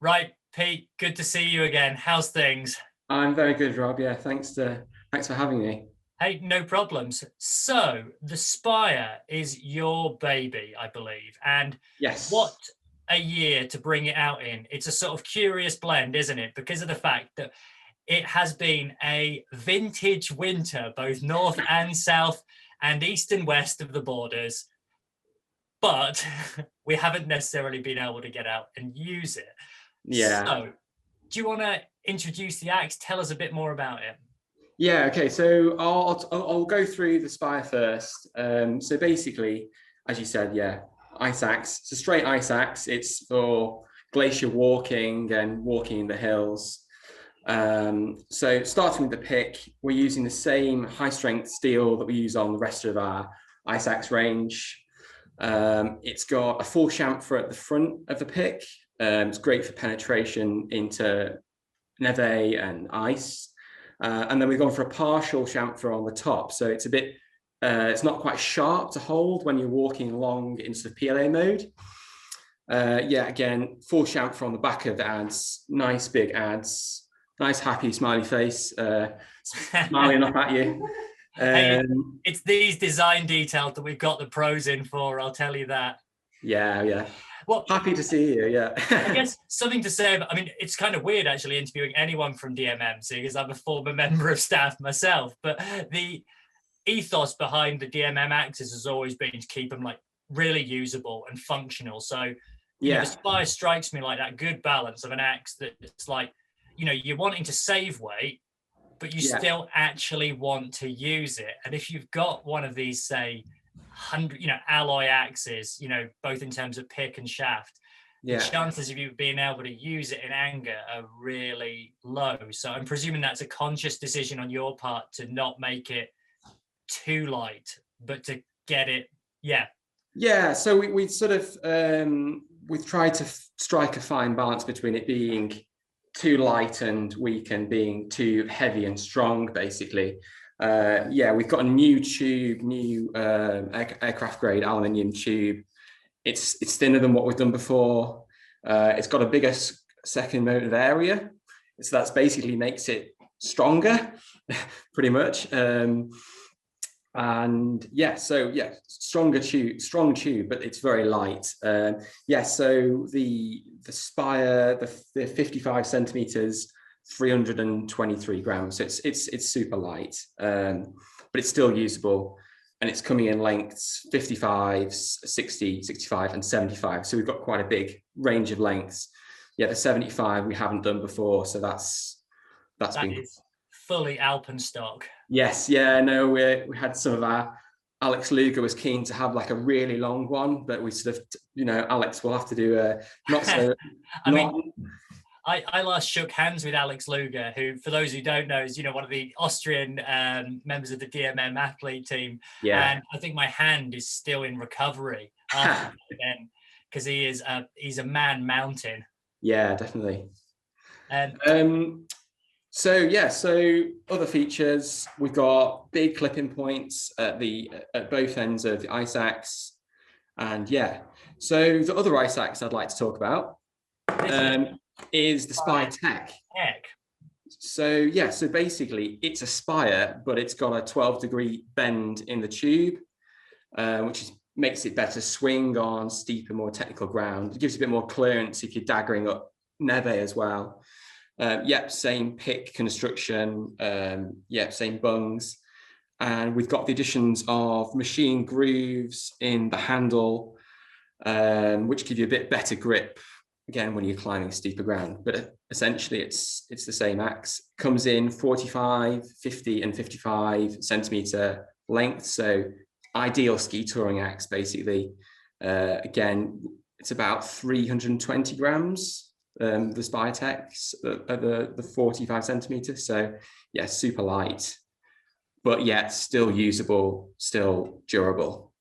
Right, Pete, good to see you again. How's things? I'm very good, Rob. Yeah, thanks for having me. Hey, no problems. So, the Spire is your baby, I believe. And what Yes. a year to bring it out in. It's a sort of curious blend, isn't it? Because of the fact that it has been a vintage winter, both north and south, and east and west of the borders. But we haven't necessarily been able to get out and use it. Yeah. So, do you want to introduce the axe? Tell us a bit more about it. Yeah. Okay. So I'll go through the Spire first. So basically, as you said, yeah, ice axe. It's a straight ice axe. It's for glacier walking and walking in the hills. So starting with the pick, we're using the same high strength steel that we use on the rest of our ice axe range. It's got a full chamfer at the front of the pick. It's great for penetration into neve and ice. And then we've gone for a partial chamfer on the top. So it's a bit, it's not quite sharp to hold when you're walking along into the PLA mode. Yeah, again, full chamfer on the back of the ads, nice big ads, nice happy smiley face, smiling up at you. Hey, it's these design details that we've got the pros in for, I'll tell you that. Yeah, yeah. Well, Happy to see you, yeah. I guess something to say about, I mean, it's kind of weird actually interviewing anyone from DMM, because I'm a former member of staff myself, but the ethos behind the DMM axes has always been to keep them like really usable and functional. So, the Yeah, Spire strikes me like that good balance of an axe that's like, you're wanting to save weight, but you yeah, still actually want to use it. And if you've got one of these, say, 100, alloy axes, both in terms of pick and shaft, the yeah. chances of you being able to use it in anger are really low. So I'm presuming that's a conscious decision on your part to not make it too light, but to get it, yeah. Yeah, so we sort of we've tried to strike a fine balance between it being too light and weak and being too heavy and strong, basically. Yeah, we've got a new tube, new aircraft grade aluminium tube. It's thinner than what we've done before. It's got a bigger second motive area, so that's basically makes it stronger, pretty much. And yeah, so yeah, strong tube, but it's very light. Yeah, so the Spire, the 55 centimeters, 323 grams. So it's super light, but it's still usable, and it's coming in lengths 55, 60, 65, and 75. So we've got quite a big range of lengths. Yeah, the 75 we haven't done before, so that's That been. is fully alpenstock. Yes, yeah, no, we had some of our. Alex Luger was keen to have like a really long one, but we sort of, Alex will have to do a not so. I not. mean, I last shook hands with Alex Luger, who, for those who don't know, is one of the Austrian members of the DMM athlete team, Yeah. and I think my hand is still in recovery after then, because he's a man mountain. Yeah, definitely. And So yeah, so other features, we've got big clipping points at both ends of the ice axe, and yeah. So the other ice axe I'd like to talk about is the Spire Tech. So yeah, so basically it's a Spire, but it's got a 12-degree bend in the tube, which makes it better swing on steeper, more technical ground. It gives you a bit more clearance if you're daggering up neve as well. Yep, same pick construction, yep, same bungs. And we've got the additions of machine grooves in the handle, which give you a bit better grip, again, when you're climbing steeper ground. But essentially, it's the same axe. Comes in 45, 50, and 55 centimeter length. So ideal ski touring axe, basically. Again, it's about 320 grams. The Spire Tech at the 45 centimeters. So yeah, super light, but yet still usable, still durable.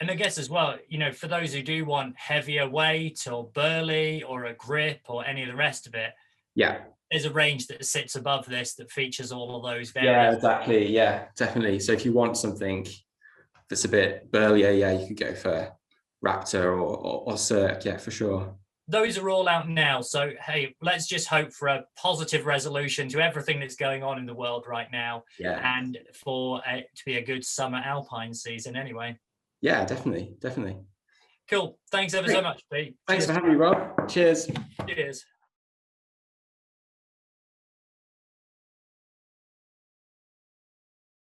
And I guess as well, for those who do want heavier weight or burly or a grip or any of the rest of it, yeah, there's a range that sits above this that features all of those various. Yeah, exactly. Yeah, definitely. So if you want something that's a bit burlier, yeah, you could go for Raptor or Cirque, yeah, for sure. those are all out now. So, hey, let's just hope for a positive resolution to everything that's going on in the world right now. Yeah. And for it to be a good summer alpine season anyway. Yeah, definitely. Cool. Thanks ever so much, Pete. Thanks for having me, Rob. Cheers. Cheers.